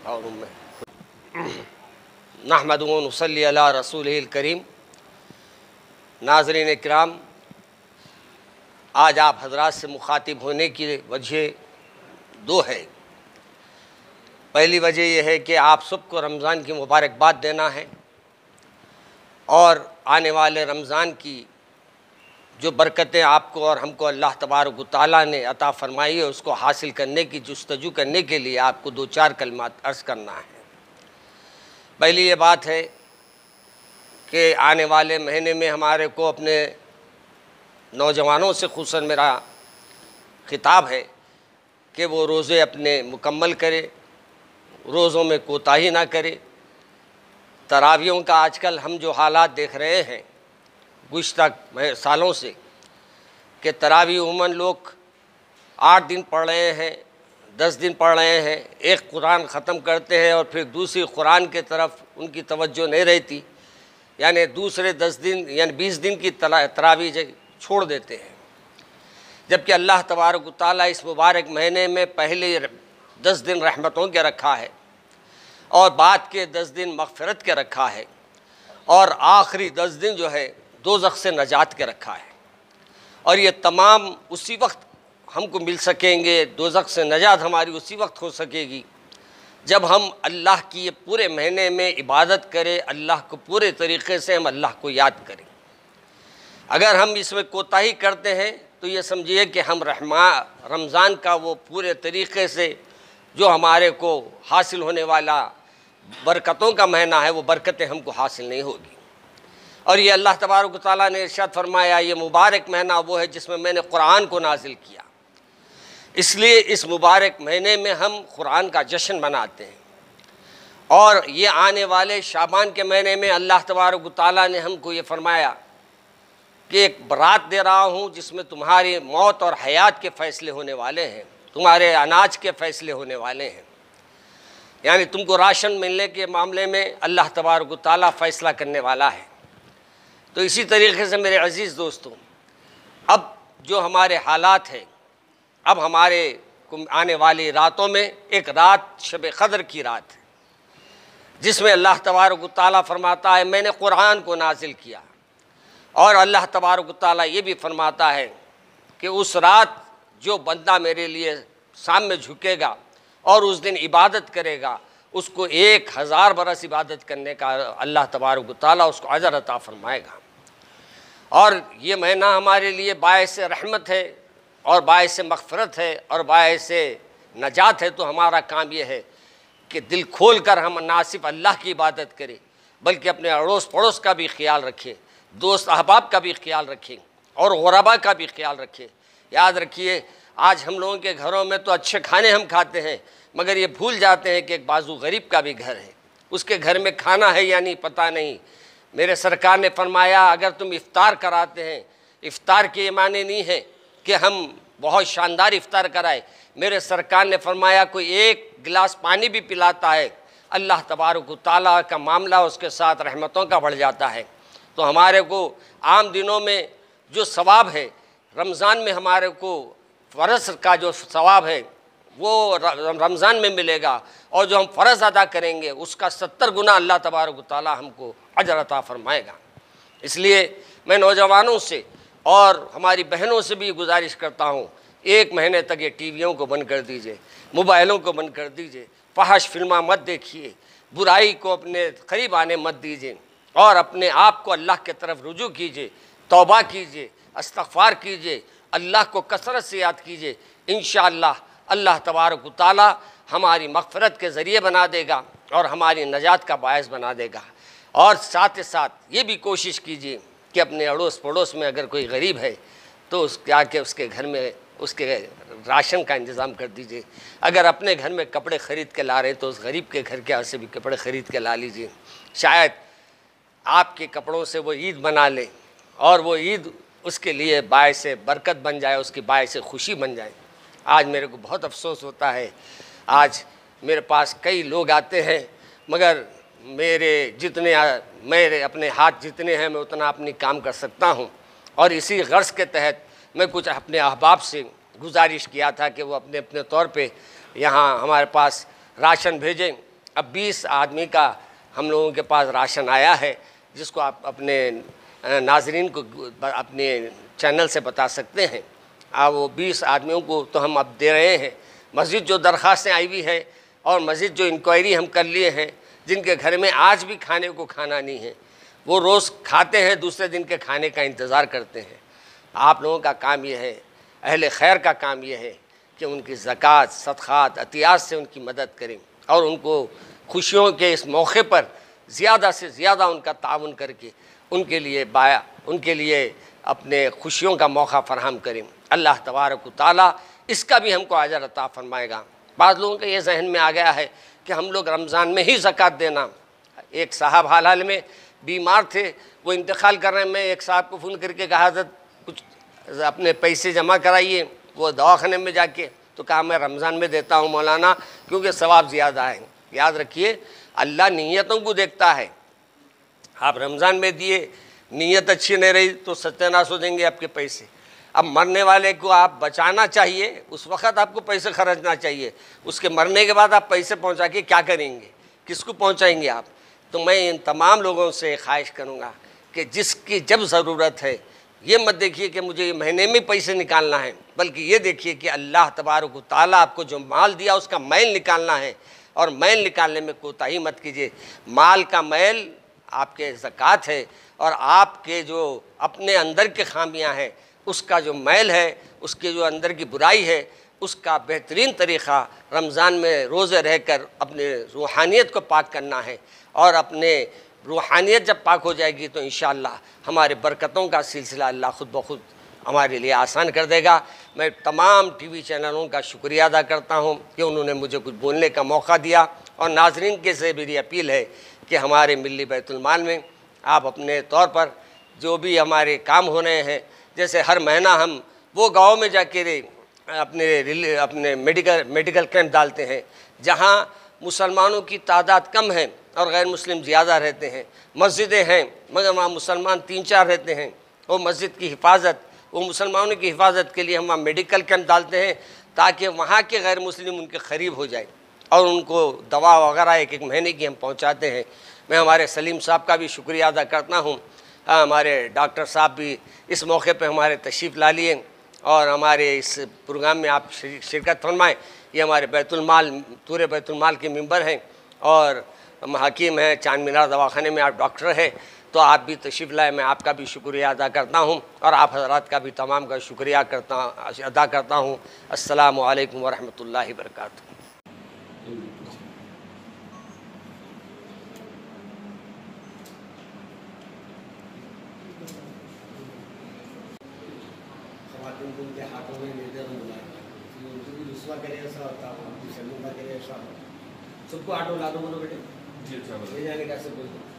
और नहमदुहु व नुसल्ली अला रसूलिहिल करीम। नाज़रीन इकराम, आज आप हज़रात से मुखातिब होने की वजह दो है। पहली वजह यह है कि आप सबको रमज़ान की मुबारकबाद देना है और आने वाले रमज़ान की जो बरकतें आपको और हमको अल्लाह तबारक व तआला ने अता फ़रमाई है उसको हासिल करने की जुस्तजू करने के लिए आपको दो चार कलमात अर्ज़ करना है। पहली ये बात है कि आने वाले महीने में हमारे को अपने नौजवानों से खुसूसन मेरा खिताब है कि वो रोज़े अपने मुकम्मल करे, रोज़ों में कोताही ना करे। तरावियों का आजकल हम जो हालात देख रहे हैं गुज़िश्ता सालों से कि तरावी उमूमन लोग 8 दिन पढ़ रहे हैं, 10 दिन पढ़ रहे हैं, एक कुरान ख़त्म करते हैं और फिर दूसरी कुरान के तरफ उनकी तवज्जो नहीं रहती, यानी दूसरे 10 दिन यानी 20 दिन की तरावी छोड़ देते हैं। जबकि अल्लाह तबारक व तआला इस मुबारक महीने में पहले 10 दिन रहमतों के रखा है और बाद के 10 दिन मग़फ़िरत के रखा है और आखिरी 10 दिन जो है दोज़ख से नजात के रखा है। और ये तमाम उसी वक्त हमको मिल सकेंगे, दोज़ख से नजात हमारी उसी वक्त हो सकेगी जब हम अल्लाह की ये पूरे महीने में इबादत करें, अल्लाह को पूरे तरीक़े से हम अल्लाह को याद करें। अगर हम इसमें कोताही करते हैं तो ये समझिए कि हम रमज़ान का वो पूरे तरीक़े से जो हमारे को हासिल होने वाला बरकतों का महीना है वो बरकतें हमको हासिल नहीं होगी। और ये अल्लाह तबारक व तआला ने इरशाद फरमाया, ये मुबारक महीना वो है जिसमें मैंने कुरान को नाजिल किया। इसलिए इस मुबारक महीने में हम कुरान का जश्न मनाते हैं। और ये आने वाले शाबान के महीने में अल्लाह तबारक व तआला ने हमको ये फरमाया कि एक बरात दे रहा हूँ जिसमें तुम्हारी मौत और हयात के फ़ैसले होने वाले हैं, तुम्हारे अनाज के फ़ैसले होने वाले हैं। यानी तुमको राशन मिलने के मामले में अल्लाह तबारक व तआला फ़ैसला करने वाला है। तो इसी तरीके से मेरे अज़ीज़ दोस्तों, अब जो हमारे हालात हैं, अब हमारे आने वाली रातों में एक रात शब क़द्र की रात है जिसमें अल्लाह तबारक व तआला फरमाता है मैंने कुरान को नाजिल किया। और अल्लाह तबारक व तआला ये भी फरमाता है कि उस रात जो बंदा मेरे लिए सामने झुकेगा और उस दिन इबादत करेगा उसको 1000 बरस इबादत करने का अल्लाह तबारक व तआला उसको अजर अता फरमाएगा। और ये महीना हमारे लिए बायस रहमत है और बायस मग़फ़िरत है और बायस नजात है। तो हमारा काम ये है कि दिल खोल कर हम ना सिर्फ अल्लाह की इबादत करें बल्कि अपने अड़ोस पड़ोस का भी ख्याल रखें, दोस्त अहबाब का भी ख्याल रखें और ग़ुरबा का भी ख्याल रखें। याद रखिए, आज हम लोगों के घरों में तो अच्छे खाने हम खाते हैं मगर ये भूल जाते हैं कि एक बाजू गरीब का भी घर है, उसके घर में खाना है या नहीं पता नहीं। मेरे सरकार ने फरमाया अगर तुम इफ़्तार कराते हैं, इफ़्तार के ये माने नहीं है कि हम बहुत शानदार इफ़्तार कराए। मेरे सरकार ने फरमाया कोई एक गिलास पानी भी पिलाता है अल्लाह तबारक व तआला का मामला उसके साथ रहमतों का बढ़ जाता है। तो हमारे को आम दिनों में जो सवाब है, रमज़ान में हमारे को फ़र्ज़ का जो सवाब है वो रमज़ान में मिलेगा और जो हम फ़र्ज़ अदा करेंगे उसका 70 गुना अल्लाह तबारक व तआला हमको अजर अता फ़रमाएगा। इसलिए मैं नौजवानों से और हमारी बहनों से भी गुजारिश करता हूँ, 1 महीने तक ये टीवियों को बंद कर दीजिए, मोबाइलों को बंद कर दीजिए, फहश फिल्मा मत देखिए, बुराई को अपने करीब आने मत दीजिए और अपने आप को अल्लाह के तरफ रुजू कीजिए, तौबा कीजिए, इस्तग़फ़ार कीजिए, अल्लाह को कसरत से याद कीजिए। इंशाअल्लाह अल्लाह तबारक व तआला हमारी मग़फ़िरत के ज़रिए बना देगा और हमारी नजात का बायस बना देगा। और साथ ही साथ ये भी कोशिश कीजिए कि अपने अड़ोस पड़ोस में अगर कोई गरीब है तो आके उसके घर में उसके राशन का इंतज़ाम कर दीजिए। अगर अपने घर में कपड़े ख़रीद के ला रहे तो उस गरीब के घर के यहाँ से भी कपड़े ख़रीद के ला लीजिए। शायद आपके कपड़ों से वो ईद मना ले और वो ईद उसके लिए बायस बरकत बन जाए, उसकी बायस खुशी बन जाए। आज मेरे को बहुत अफसोस होता है, आज मेरे पास कई लोग आते हैं मगर मेरे अपने हाथ जितने हैं मैं उतना अपनी काम कर सकता हूँ। और इसी गर्ज़ के तहत मैं कुछ अपने अहबाब से गुजारिश किया था कि वो अपने अपने तौर पे यहाँ हमारे पास राशन भेजें अब 20 आदमी का हम लोगों के पास राशन आया है, जिसको आप अपने नाजरीन को अपने चैनल से बता सकते हैं। वो 20 आदमियों को तो हम अब दे रहे हैं। मस्जिद जो दरख्वास्तें आई हुई है और मस्जिद जो इंक्वायरी हम कर लिए हैं, जिनके घर में आज भी खाने को खाना नहीं है, वो रोज़ खाते हैं, दूसरे दिन के खाने का इंतज़ार करते हैं। आप लोगों का काम यह है, अहले खैर का काम यह है कि उनकी ज़कात, सदक़ात, अतियात से उनकी मदद करें और उनको खुशियों के इस मौके पर ज़्यादा से ज़्यादा उनका ताउन करके उनके लिए अपने खुशियों का मौका फ़राहम करें। अल्लाह तबारक व तआला इसका भी हमको अजर अता फ़रमाएगा। बाद लोगों के ये जहन में आ गया है कि हम लोग रमज़ान में ही ज़कात देना। एक साहब हाल हाल में बीमार थे, वो इंतकाल कर रहे हैं। मैं एक साहब को फ़ोन करके कहा था कुछ अपने पैसे जमा कराइए, वो दवाखाने में जाके तो कहा मैं रमज़ान में देता हूँ मौलाना, क्योंकि सवाब ज़्यादा है। याद रखिए, अल्लाह नीयतों को देखता है। आप रमज़ान में दिए, नीयत अच्छी नहीं रही तो सत्यानाश हो देंगे आपके पैसे। अब मरने वाले को आप बचाना चाहिए, उस वक़्त आपको पैसे खर्चना चाहिए। उसके मरने के बाद आप पैसे पहुंचा के क्या करेंगे, किसको पहुंचाएंगे आप? तो मैं इन तमाम लोगों से ख्वाहिश करूंगा कि जिसकी जब ज़रूरत है, ये मत देखिए कि मुझे ये महीने में पैसे निकालना है, बल्कि ये देखिए कि अल्लाह तबारक व तआला आपको जो माल दिया उसका मैल निकालना है। और मैल निकालने में कोताही मत कीजिए। माल का मैल आपके ज़कात है और आपके जो अपने अंदर के खामियां हैं उसका जो मैल है, उसके जो अंदर की बुराई है, उसका बेहतरीन तरीक़ा रमज़ान में रोज़े रहकर अपने रूहानियत को पाक करना है। और अपने रूहानियत जब पाक हो जाएगी तो इंशाअल्लाह हमारे बरकतों का सिलसिला अल्लाह ख़ुद ब खुद हमारे लिए आसान कर देगा। मैं तमाम टीवी चैनलों का शुक्रिया अदा करता हूं कि उन्होंने मुझे कुछ बोलने का मौका दिया। और नाज़रीन के से मेरी अपील है कि हमारे मिल्ली बैतुल माल में आप अपने तौर पर जो भी हमारे काम हो रहे हैं, जैसे हर महीना हम वो गाँव में जाके अपने मेडिकल कैंप डालते हैं जहाँ मुसलमानों की तादाद कम है और गैर मुस्लिम ज़्यादा रहते हैं। मस्जिदें हैं मगर वहाँ मुसलमान 3-4 रहते हैं। वो मस्जिद की हिफाजत, वो मुसलमानों की हिफाजत के लिए हम वहाँ मेडिकल कैंप डालते हैं ताकि वहाँ के गैर मुस्लिम उनके करीब हो जाए और उनको दवा वगैरह एक महीने की हम पहुँचाते हैं। मैं हमारे सलीम साहब का भी शुक्रिया अदा करता हूँ। हमारे डॉक्टर साहब भी इस मौके पर हमारे तशरीफ़ ला लिए और हमारे इस प्रोग्राम में आप शिरकत फरमाएँ। ये हमारे पूरे बैतुल माल के मेंबर हैं और हम हकीम हैं, चांद मीनार दवाखाने में आप डॉक्टर हैं, तो आप भी तशरीफ़ लाए। मैं आपका भी शुक्रिया अदा करता हूँ और आप हज़रात का भी तमाम का शुक्रिया अदा करता हूँ। अस्सलामु अलैकुम वरहमतुल्लाहि वबरकातुहू। उनके हाथों में निर्धन बुलाए, उनको भी रुस्वा करे ऐसा होता है, शर्मिंदा करे ऐसा। सबको ऑटो ला दो बोलो बेटे, ले जाने का सब बोल दो।